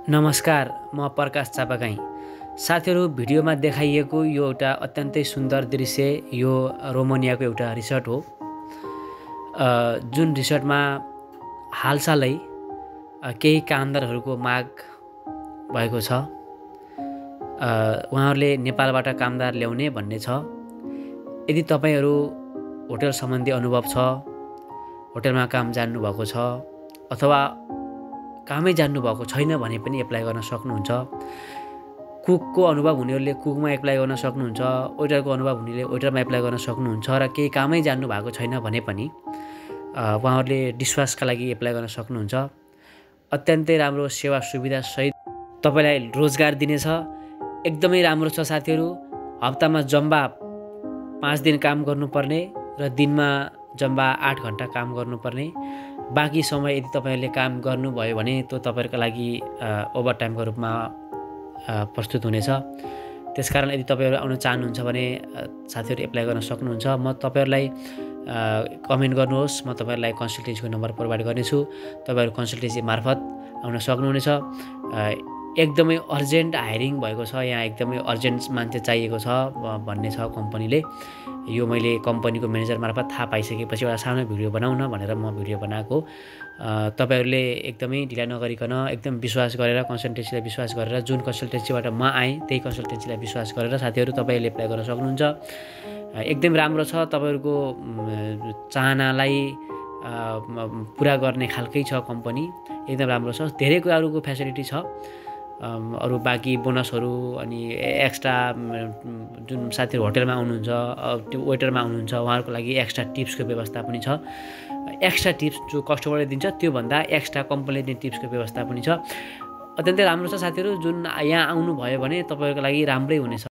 नमस्कार, म प्रकाश चापागाई। साथीहरू, भिडियोमा देखाइएको यो एउटा अत्यन्तै सुन्दर दृश्य यो रोमानियाको एउटा रिसोर्ट हो। जुन रिसोर्टमा हालसालै केही कामदारहरूको माग भएको छ। उहाँहरूले नेपालबाट कामदार ल्याउने भन्ने छ। यदि तपाईहरू होटल सम्बन्धी अनुभव छ, होटलमा काम जान्नुभएको छ अथवा कामै जान्नुभएको छैन भने पनि एप्लाई गर्न सक्नुहुन्छ। कुकको अनुभव हुनेहरूले कुकमा एप्लाई गर्न सक्नुहुन्छ। वेटरको अनुभव हुनेले वेटरमा एप्लाई गर्न सक्नुहुन्छ र केही कामै जान्नु भएको छैन भने पनि उहाँहरूले डिसवासका लागि एप्लाई गर्न सक्नुहुन्छ। अत्यन्तै राम्रो सेवा सुविधा सहित तपाईलाई रोजगार दिनेछ। एकदमै राम्रो छ साथीहरू। हप्तामा जम्मा 5 दिन काम गर्नुपर्ने र दिनमा जम्मा 8 घण्टा काम गर्नुपर्ने। बाँकी समय यदि तपाईहरूले काम गर्नुभयो भने त्यो तपाईहरुको लागि ओभरटाइमको रूपमा प्रस्तुत हुनेछ। त्यसकारण यदि तपाईहरु आउन चाहनुहुन्छ भने साथीहरु एप्लाई गर्न सक्नुहुन्छ। म तपाईहरुलाई कमेन्ट गर्नुहोस्, म तपाईहरुलाई कन्सल्टेन्सीको नम्बर प्रोभाइड गर्नेछु। तपाईहरु कन्सल्टेन्सी मार्फत आउन सक्नुहुनेछ। एकदमै अर्जेन्ट हायरिङ भएको छ, यहाँ एकदमै अर्जेन्ट मान्छे चाहिएको छ भन्ने छ कम्पनीले। यो मैले कम्पनीको म्यानेजर मार्फत थाहा पाइसकेपछि एउटा सानो भिडियो बनाउन भनेर म भिडियो बनाएको। तपाईहरुले एकदमै ढिला नगरिकन एकदम विश्वास गरेर कन्सल्टेन्सीलाई विश्वास गरेर जुन कन्सल्टेन्सीबाट म आएँ त्यही कन्सल्टेन्सीलाई विश्वास गरेर साथीहरु तपाईहरुले एप्लाई गर्न सक्नुहुन्छ। एकदम राम्रो छ। तपाईहरुको चाहनालाई पुरा गर्ने खालकै छ कम्पनी। एकदम राम्रो छ। धेरै कुराहरुको फ्यासिलिटी छ। अरु बाँकी बोनसहरु अनि एक्स्ट्रा जुन साथीहरु होटलमा आउनुहुन्छ, त्यो वेटरमा आउनुहुन्छ उहाँहरुको लागि एक्स्ट्रा टिप्सको व्यवस्था पनि छ। एक्स्ट्रा टिप्स जो कस्टमरले दिन्छ त्यो भन्दा एक्स्ट्रा कम्पनीले दिने टिप्सको व्यवस्था पनि छ। अत्यन्तै राम्रो छ साथीहरु। जुन यहाँ आउनु भयो भने तपाईहरुको लागि राम्रै हुनेछ।